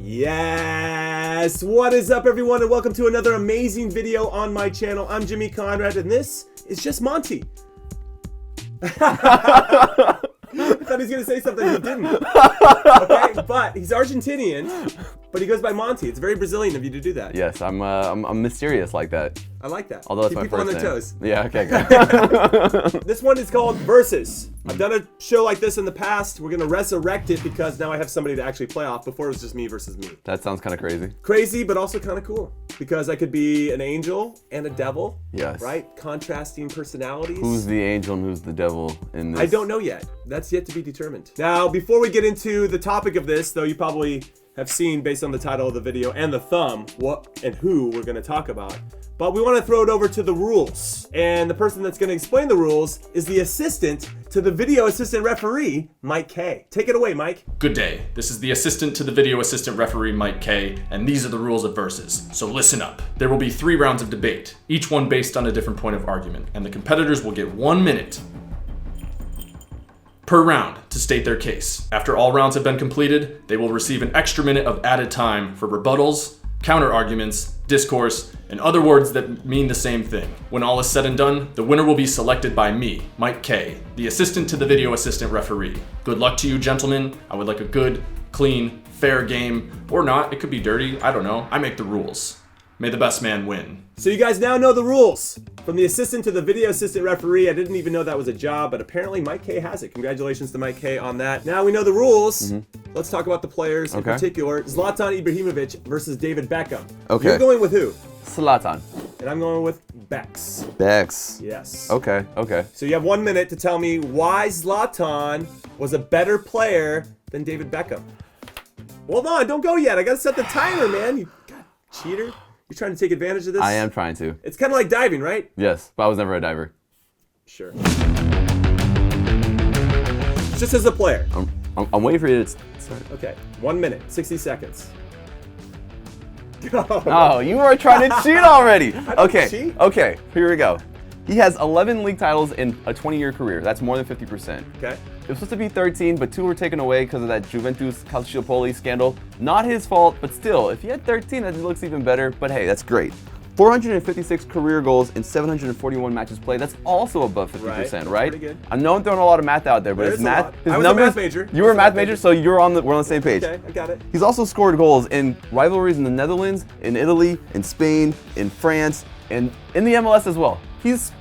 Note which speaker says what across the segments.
Speaker 1: Yes! What is up, everyone, and welcome to another amazing video on my channel. I'm Jimmy Conrad, and this is just Monty. I thought he was going to say something, he didn't. Okay, but he's Argentinian, but he goes by Monty. It's very Brazilian of you to do that.
Speaker 2: Yes, I'm mysterious like that.
Speaker 1: I like that.
Speaker 2: Although it's
Speaker 1: Keep
Speaker 2: my
Speaker 1: people
Speaker 2: first
Speaker 1: on their
Speaker 2: name.
Speaker 1: toes.
Speaker 2: Yeah, okay, good.
Speaker 1: This one is called Versus. I've done a show like this in the past. We're going to resurrect it because now I have somebody to actually play off. Before it was just me versus me.
Speaker 2: That sounds kind of crazy.
Speaker 1: Crazy, but also kind of cool. Because I could be an angel and a devil.
Speaker 2: Yes.
Speaker 1: Right? Contrasting personalities.
Speaker 2: Who's the angel and who's the devil in this?
Speaker 1: I don't know yet. That's yet to be determined. Now, before we get into the topic of this, though you probably have seen based on the title of the video and the thumb, what and who we're going to talk about. But we want to throw it over to the rules. And the person that's going to explain the rules is the assistant to the video assistant referee, Mike K. Take it away, Mike.
Speaker 3: Good day. This is the assistant to the video assistant referee, Mike K, and these are the rules of Versus. So listen up. There will be 3 rounds of debate, each one based on a different point of argument, and the competitors will get 1 minute per round to state their case. After all rounds have been completed, they will receive an extra minute of added time for rebuttals, counter arguments, discourse, and other words that mean the same thing. When all is said and done, the winner will be selected by me, Mike K, the assistant to the video assistant referee. Good luck to you, gentlemen. I would like a good, clean, fair game, or not. It could be dirty. I don't know. I make the rules. May the best man win.
Speaker 1: So you guys now know the rules. From the assistant to the video assistant referee, I didn't even know that was a job, but apparently Mike K has it. Congratulations to Mike K on that. Now we know the rules. Let's talk about the players in particular. Zlatan Ibrahimovic versus David Beckham.
Speaker 2: Okay.
Speaker 1: You're going with who?
Speaker 2: Zlatan.
Speaker 1: And I'm going with Bex.
Speaker 2: Bex.
Speaker 1: Yes.
Speaker 2: Okay.
Speaker 1: So you have 1 minute to tell me why Zlatan was a better player than David Beckham. Hold on, don't go yet. I gotta set the timer, man. You cheater. You're trying to take advantage of this?
Speaker 2: I am trying to.
Speaker 1: It's kind of like diving, right?
Speaker 2: Yes, but I was never a diver.
Speaker 1: Sure. Just as a player.
Speaker 2: I'm waiting for you to start.
Speaker 1: Okay, 1 minute, 60 seconds.
Speaker 2: Oh, you were trying to cheat already.
Speaker 1: didn't cheat.
Speaker 2: Okay, here we go. He has 11 league titles in a 20-year career. That's more than 50%.
Speaker 1: Okay.
Speaker 2: It was supposed to be 13, but 2 were taken away because of that Juventus Calciopoli scandal. Not his fault, but still, if he had 13, that looks even better. But hey, that's great. 456 career goals in 741 matches played. That's also above 50%, right?
Speaker 1: Pretty good.
Speaker 2: I know I'm throwing a lot of math out there, but his math, his
Speaker 1: I was
Speaker 2: numbers.
Speaker 1: a math major.
Speaker 2: You were a math major, so we're on the same page.
Speaker 1: Okay, I got it.
Speaker 2: He's also scored goals in rivalries in the Netherlands, in Italy, in Spain, in France, and in the MLS as well.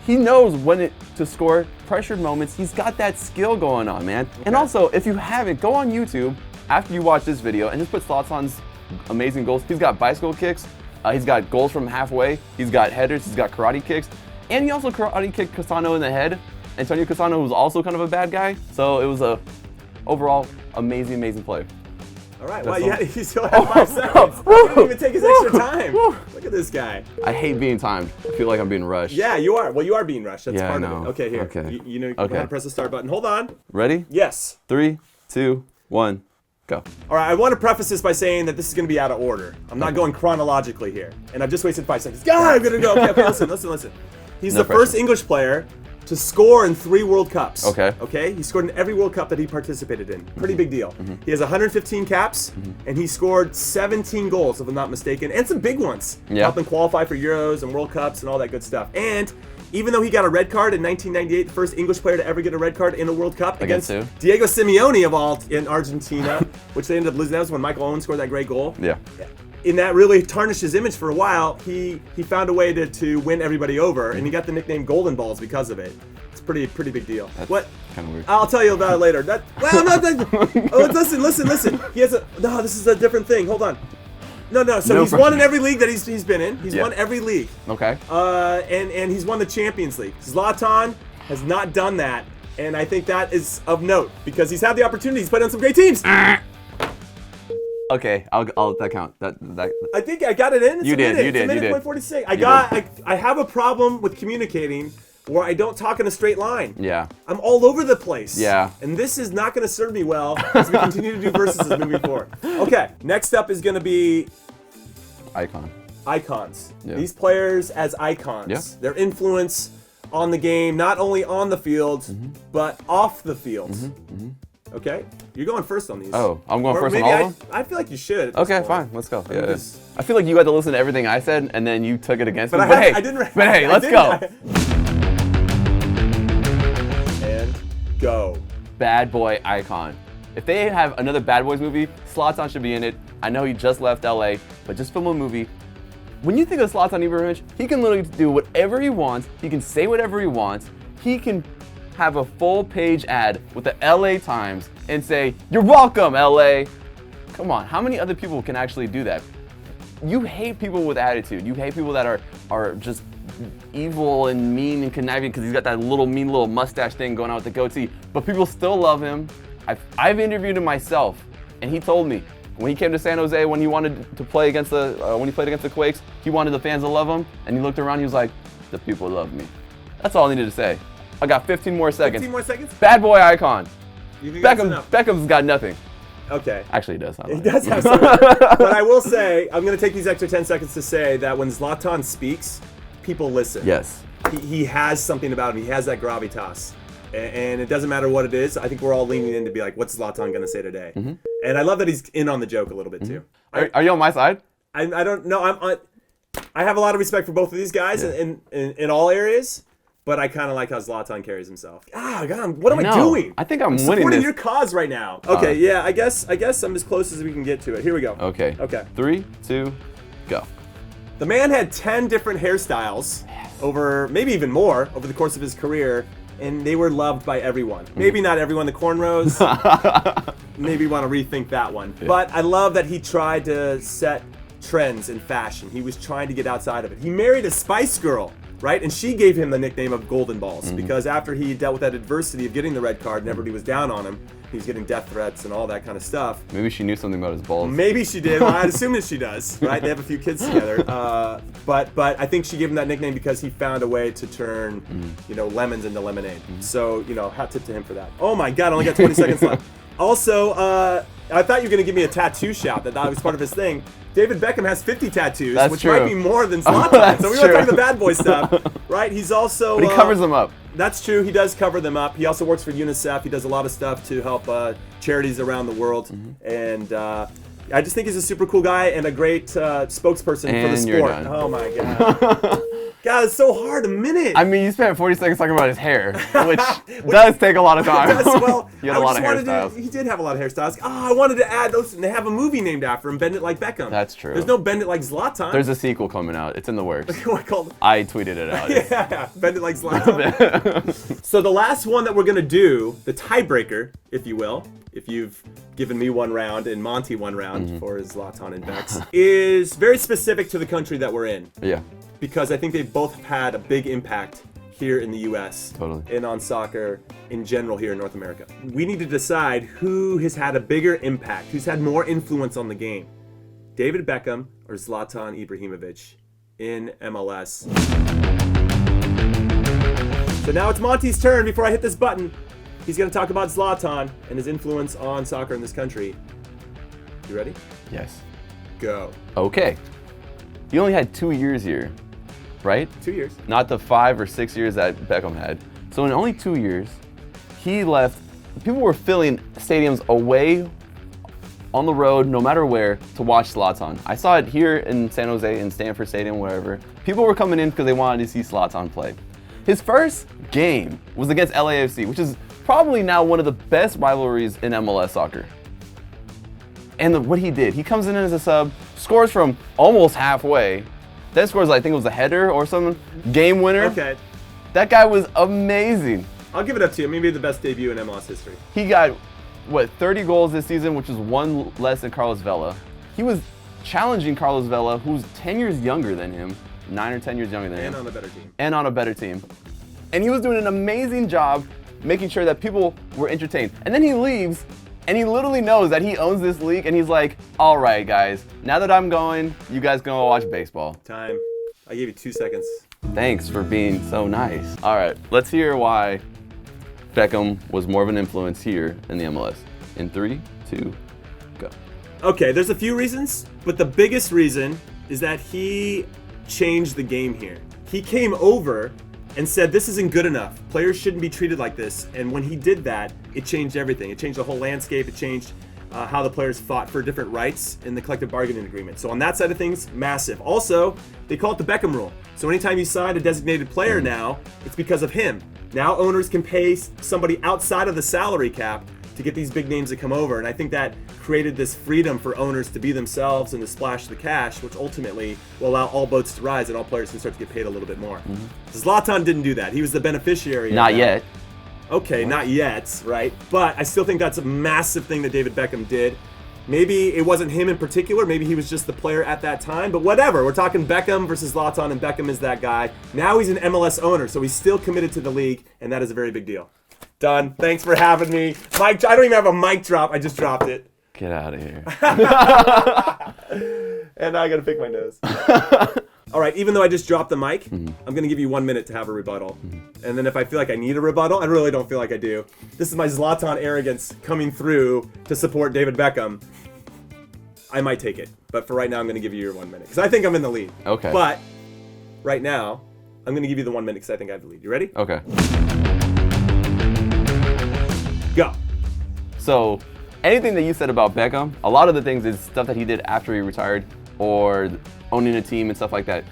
Speaker 2: He knows when to score pressured moments. He's got that skill going on, man. Okay. And also, if you haven't, go on YouTube after you watch this video and just put Zlatan's amazing goals. He's got bicycle kicks. He's got goals from halfway. He's got headers. He's got karate kicks. And he also karate kicked Cassano in the head. Antonio Cassano was also kind of a bad guy. So it was a overall amazing play.
Speaker 1: All right, well, you still have 5 seconds. He didn't even take his extra time. Look at this guy.
Speaker 2: I hate being timed. I feel like I'm being rushed.
Speaker 1: Yeah, you are. Well, you are being rushed. That's
Speaker 2: Yeah,
Speaker 1: part
Speaker 2: I
Speaker 1: of
Speaker 2: know.
Speaker 1: it. Okay, here.
Speaker 2: Okay.
Speaker 1: You know how to press the start button. Hold on.
Speaker 2: Ready?
Speaker 1: Yes.
Speaker 2: 3, 2, 1, go.
Speaker 1: All right, I want to preface this by saying that this is going to be out of order. I'm not going chronologically here. And I've just wasted 5 seconds. God, I'm going to go. Okay, listen. He's the first English player to score in 3 World Cups. Okay? He scored in every World Cup that he participated in. Pretty big deal. He has 115 caps, and he scored 17 goals, if I'm not mistaken, and some big ones. Helping qualify for Euros and World Cups and all that good stuff. And even though he got a red card in 1998, the first English player to ever get a red card in a World Cup against Diego Simeone of all in Argentina, which they ended up losing. That was when Michael Owen scored that great goal.
Speaker 2: Yeah.
Speaker 1: And that really tarnished his image for a while. He found a way to win everybody over, and he got the nickname Golden Balls because of it. It's pretty big deal.
Speaker 2: That's
Speaker 1: what?
Speaker 2: Kind of weird.
Speaker 1: I'll tell you about it later. Listen. He has no. This is a different thing. Hold on. No. So he's won in every league that he's been in. He's won every league.
Speaker 2: Okay.
Speaker 1: And he's won the Champions League. Zlatan has not done that, and I think that is of note because he's had the opportunity. He's played on some great teams.
Speaker 2: Okay, I'll that count. That
Speaker 1: I think I got it in.
Speaker 2: You did.
Speaker 1: It's a minute 46. I have a problem with communicating where I don't talk in a straight line.
Speaker 2: Yeah.
Speaker 1: I'm all over the place.
Speaker 2: Yeah.
Speaker 1: And this is not going to serve me well as we continue to do versuses moving forward. Okay, next up is going to be icons.
Speaker 2: Yeah.
Speaker 1: These players as icons.
Speaker 2: Yeah.
Speaker 1: Their influence on the game, not only on the field, but off the field. Okay, you're going first on these.
Speaker 2: Oh, I'm going
Speaker 1: Or
Speaker 2: first on
Speaker 1: maybe
Speaker 2: all of them?
Speaker 1: I feel like you should.
Speaker 2: Okay, fine. Let's go. Yeah.
Speaker 1: just-
Speaker 2: I feel like you had to listen to everything I said, and then you took it against me.
Speaker 1: I
Speaker 2: But hey,
Speaker 1: I
Speaker 2: let's
Speaker 1: didn't.
Speaker 2: go.
Speaker 1: And go.
Speaker 2: Bad boy icon. If they have another Bad Boys movie, Zlatan should be in it. I know he just left LA, but just film a movie. When you think of Zlatan Ibrahimovic, he can literally do whatever he wants. He can say whatever he wants. He can have a full page ad with the LA Times and say, "You're welcome, LA." Come on, how many other people can actually do that? You hate people with attitude. You hate people that are just evil and mean and conniving because he's got that mean little mustache thing going on with the goatee. But people still love him. I've interviewed him myself, and he told me when he came to San Jose, when he wanted to play against when he played against the Quakes, he wanted the fans to love him, and he looked around, he was like, "The people love me." That's all I needed to say. I got 15 more seconds.
Speaker 1: 15 more seconds?
Speaker 2: Bad boy icon.
Speaker 1: You think that's enough?
Speaker 2: Beckham's got nothing.
Speaker 1: Okay.
Speaker 2: Actually, he does.
Speaker 1: He does have something. But I will say, I'm going to take these extra 10 seconds to say that when Zlatan speaks, people listen.
Speaker 2: Yes.
Speaker 1: He has something about him. He has that gravitas. And it doesn't matter what it is. I think we're all leaning in to be like, what's Zlatan going to say today? Mm-hmm. And I love that he's in on the joke a little bit, too.
Speaker 2: Are you on my side?
Speaker 1: I don't know. I have a lot of respect for both of these guys in all areas. But I kind of like how Zlatan carries himself. God, what am I doing?
Speaker 2: I think I'm winning
Speaker 1: supporting
Speaker 2: this.
Speaker 1: your cause right now. Okay, yeah, I guess I'm as close as we can get to it. Here we go.
Speaker 2: Okay. 3, 2, go.
Speaker 1: The man had 10 different hairstyles over, maybe even more, over the course of his career, and they were loved by everyone. Maybe not everyone, the cornrows. Maybe want to rethink that one. Yeah. But I love that he tried to set trends in fashion. He was trying to get outside of it. He married a Spice Girl. Right? And she gave him the nickname of Golden Balls because after he dealt with that adversity of getting the red card and everybody was down on him, he was getting death threats and all that kind of stuff.
Speaker 2: Maybe she knew something about his balls.
Speaker 1: Maybe she did. Well, I'd assume that she does, right? They have a few kids together. But I think she gave him that nickname because he found a way to turn, lemons into lemonade. So, hat tip to him for that. Oh my God, I only got 20 seconds left. Also, I thought you were going to give me a tattoo shout, that was part of his thing. David Beckham has 50 tattoos, which
Speaker 2: true.
Speaker 1: might be more than Zlatan. So we were talking the bad boy stuff, right? He's also...
Speaker 2: But he covers them up.
Speaker 1: That's true. He does cover them up. He also works for UNICEF. He does a lot of stuff to help charities around the world. And I just think he's a super cool guy and a great spokesperson for the sport. Oh my God. God, it's so hard. A minute.
Speaker 2: I mean, you spent 40 seconds talking about his hair, which does take a lot of time.
Speaker 1: Well,
Speaker 2: he had a lot of hairstyles.
Speaker 1: He did have a lot of hairstyles. I wanted to add those. They have a movie named after him, Bend It Like Beckham.
Speaker 2: That's true.
Speaker 1: There's no Bend It Like Zlatan.
Speaker 2: There's a sequel coming out. It's in the works.
Speaker 1: Called?
Speaker 2: I tweeted it out.
Speaker 1: Yeah, Bend It Like Zlatan. So the last one that we're going to do, the tiebreaker, if you will, if you've given me one round and Monty one round for his Zlatan and Bex, is very specific to the country that we're in.
Speaker 2: Yeah.
Speaker 1: Because I think they've both had a big impact here in the U.S.
Speaker 2: Totally.
Speaker 1: And on soccer in general here in North America. We need to decide who has had a bigger impact, who's had more influence on the game. David Beckham or Zlatan Ibrahimovic in MLS. So now it's Monty's turn. Before I hit this button, he's going to talk about Zlatan and his influence on soccer in this country. You ready?
Speaker 2: Yes.
Speaker 1: Go.
Speaker 2: Okay. You only had 2 years here, right?
Speaker 1: 2 years.
Speaker 2: Not the 5 or 6 years that Beckham had. So in only 2 years, he left. People were filling stadiums away on the road, no matter where, to watch Zlatan. I saw it here in San Jose, in Stanford Stadium, wherever. People were coming in because they wanted to see Zlatan play. His first game was against LAFC, which is probably now one of the best rivalries in MLS soccer. And what he did, he comes in as a sub, scores from almost halfway, then scores, I think it was a header or something, game winner.
Speaker 1: Okay.
Speaker 2: That guy was amazing.
Speaker 1: I'll give it up to you. Maybe the best debut in MLS history.
Speaker 2: He got, 30 goals this season, which is one less than Carlos Vela. He was challenging Carlos Vela, who's 10 years younger than him, 9 or 10 years younger than him.
Speaker 1: And on a better team.
Speaker 2: And on a better team. And he was doing an amazing job making sure that people were entertained. And then he leaves, and he literally knows that he owns this league, and he's like, all right, guys, now that I'm going, you guys can go watch baseball.
Speaker 1: Time. I gave you 2 seconds.
Speaker 2: Thanks for being so nice. All right, let's hear why Beckham was more of an influence here in the MLS. In 3, 2, go.
Speaker 1: Okay, there's a few reasons, but the biggest reason is that he changed the game here. He came over and said this isn't good enough. Players shouldn't be treated like this. And when he did that, it changed everything. It changed the whole landscape. It changed how the players fought for different rights in the collective bargaining agreement. So on that side of things, massive. Also, they call it the Beckham rule. So anytime you sign a designated player now, it's because of him. Now owners can pay somebody outside of the salary cap to get these big names to come over. And I think that created this freedom for owners to be themselves and to splash the cash, which ultimately will allow all boats to rise and all players can start to get paid a little bit more. Zlatan didn't do that. He was the beneficiary.
Speaker 2: Not yet.
Speaker 1: Okay, not yet, right? But I still think that's a massive thing that David Beckham did. Maybe it wasn't him in particular. Maybe he was just the player at that time. But whatever. We're talking Beckham versus Zlatan, and Beckham is that guy. Now he's an MLS owner, so he's still committed to the league, and that is a very big deal. Done. Thanks for having me. Mike, I don't even have a mic drop. I just dropped it.
Speaker 2: Get out of here.
Speaker 1: And now I got to pick my nose. All right, even though I just dropped the mic, I'm going to give you 1 minute to have a rebuttal. And then if I feel like I need a rebuttal, I really don't feel like I do. This is my Zlatan arrogance coming through to support David Beckham. I might take it. But for right now, I'm going to give you your 1 minute. Because I think I'm in the lead.
Speaker 2: Okay.
Speaker 1: But right now, I'm going to give you the 1 minute because I think I have the lead. You ready?
Speaker 2: Okay.
Speaker 1: Go.
Speaker 2: So, anything that you said about Beckham, a lot of the things is stuff that he did after he retired or owning a team and stuff like that.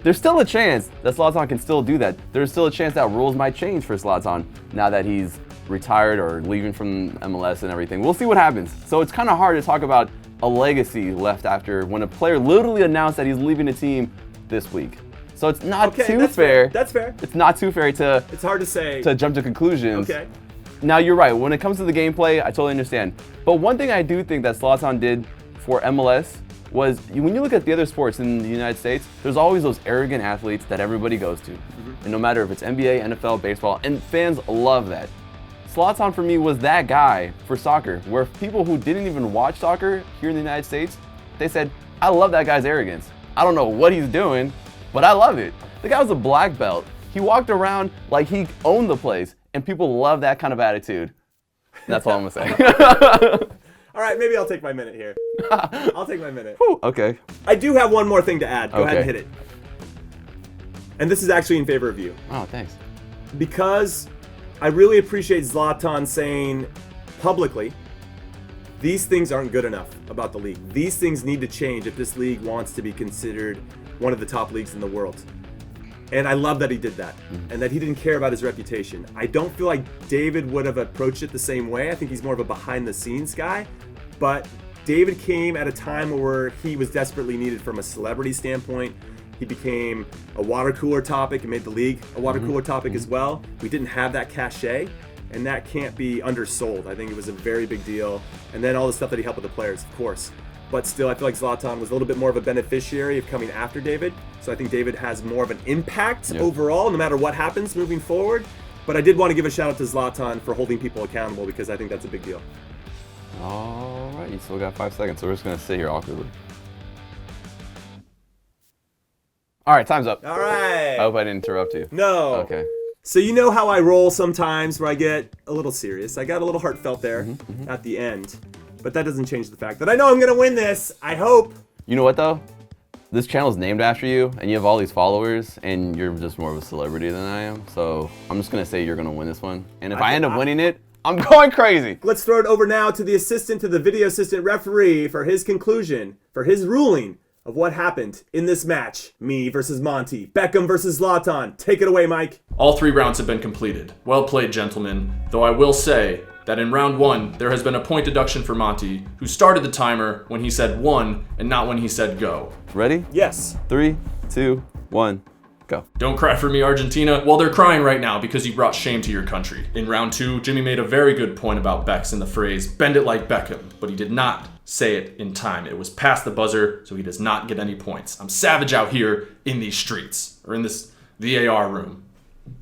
Speaker 2: There's still a chance that Zlatan can still do that. There's still a chance that rules might change for Zlatan now that he's retired or leaving from MLS and everything. We'll see what happens. So it's kind of hard to talk about a legacy left after when a player literally announced that he's leaving a team this week. So it's not too fair.
Speaker 1: That's fair.
Speaker 2: It's not too fair to.
Speaker 1: It's hard to say.
Speaker 2: To jump to conclusions.
Speaker 1: Okay.
Speaker 2: Now you're right. When it comes to the gameplay, I totally understand. But one thing I do think that Zlatan did for MLS was when you look at the other sports in the United States, there's always those arrogant athletes that everybody goes to. And no matter if it's NBA, NFL, baseball, and fans love that. Zlatan for me was that guy for soccer, where people who didn't even watch soccer here in the United States, they said, I love that guy's arrogance. I don't know what he's doing, but I love it. The guy was a black belt. He walked around like he owned the place, and people love that kind of attitude. That's all I'm gonna say.
Speaker 1: All right, maybe I'll take my minute here. I'll take my minute.
Speaker 2: Whew, okay.
Speaker 1: I do have one more thing to add. Go ahead and hit it. And this is actually in favor of you.
Speaker 2: Oh, thanks.
Speaker 1: Because I really appreciate Zlatan saying publicly, these things aren't good enough about the league. These things need to change if this league wants to be considered one of the top leagues in the world. And I love that he did that and that he didn't care about his reputation. I don't feel like David would have approached it the same way. I think he's more of a behind the scenes guy. But David came at a time where he was desperately needed from a celebrity standpoint. He became a water cooler topic and made the league a water cooler topic as well. We didn't have that cachet, and that can't be undersold. I think it was a very big deal. And then all the stuff that he helped with the players, of course. But still, I feel like Zlatan was a little bit more of a beneficiary of coming after David. So I think David has more of an impact overall, no matter what happens moving forward. But I did want to give a shout out to Zlatan for holding people accountable because I think that's a big deal.
Speaker 2: All right, you still got 5 seconds, so we're just going to sit here awkwardly. All right, time's up.
Speaker 1: All right.
Speaker 2: I hope I didn't interrupt you.
Speaker 1: No.
Speaker 2: Okay.
Speaker 1: So you know how I roll sometimes where I get a little serious. I got a little heartfelt there at the end. But that doesn't change the fact that I know I'm going to win this. I hope.
Speaker 2: You know what, though? This channel's named after you, and you have all these followers, and you're just more of a celebrity than I am. So I'm just going to say you're going to win this one. And if I end up winning it, I'm going crazy.
Speaker 1: Let's throw it over now to the video assistant referee for his conclusion, for his ruling of what happened in this match. Me versus Monty. Beckham versus Zlatan. Take it away, Mike.
Speaker 3: All 3 rounds have been completed. Well played, gentlemen. Though I will say that in round 1, there has been a point deduction for Monty, who started the timer when he said 1 and not when he said go.
Speaker 2: Ready?
Speaker 1: Yes.
Speaker 2: 3, 2, 1, go.
Speaker 3: Don't cry for me, Argentina. Well, they're crying right now because you brought shame to your country. In round 2, Jimmy made a very good point about Becks in the phrase, bend it like Beckham, but he did not say it in time. It was past the buzzer, so he does not get any points. I'm savage out here in these streets, or in this VAR room.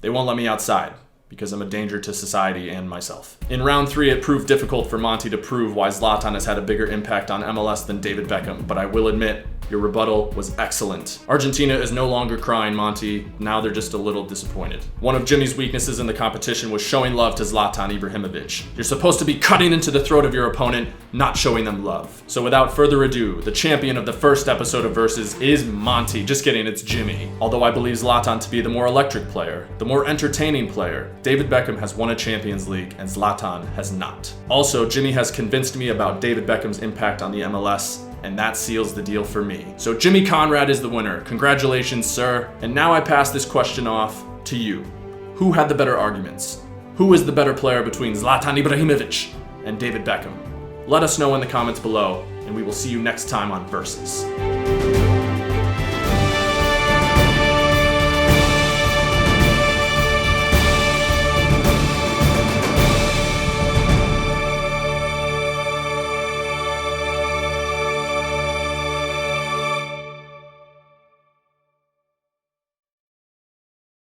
Speaker 3: They won't let me outside because I'm a danger to society and myself. In round 3, it proved difficult for Monty to prove why Zlatan has had a bigger impact on MLS than David Beckham, but I will admit Your rebuttal was excellent. Argentina is no longer crying, Monty. Now they're just a little disappointed. One of Jimmy's weaknesses in the competition was showing love to Zlatan Ibrahimovic. You're supposed to be cutting into the throat of your opponent, not showing them love. So without further ado, the champion of the first episode of Versus is Monty. Just kidding, it's Jimmy. Although I believe Zlatan to be the more electric player, the more entertaining player, David Beckham has won a Champions League and Zlatan has not. Also, Jimmy has convinced me about David Beckham's impact on the MLS, and that seals the deal for me. So Jimmy Conrad is the winner. Congratulations, sir. And now I pass this question off to you. Who had the better arguments? Who is the better player between Zlatan Ibrahimovic and David Beckham? Let us know in the comments below, and we will see you next time on Versus.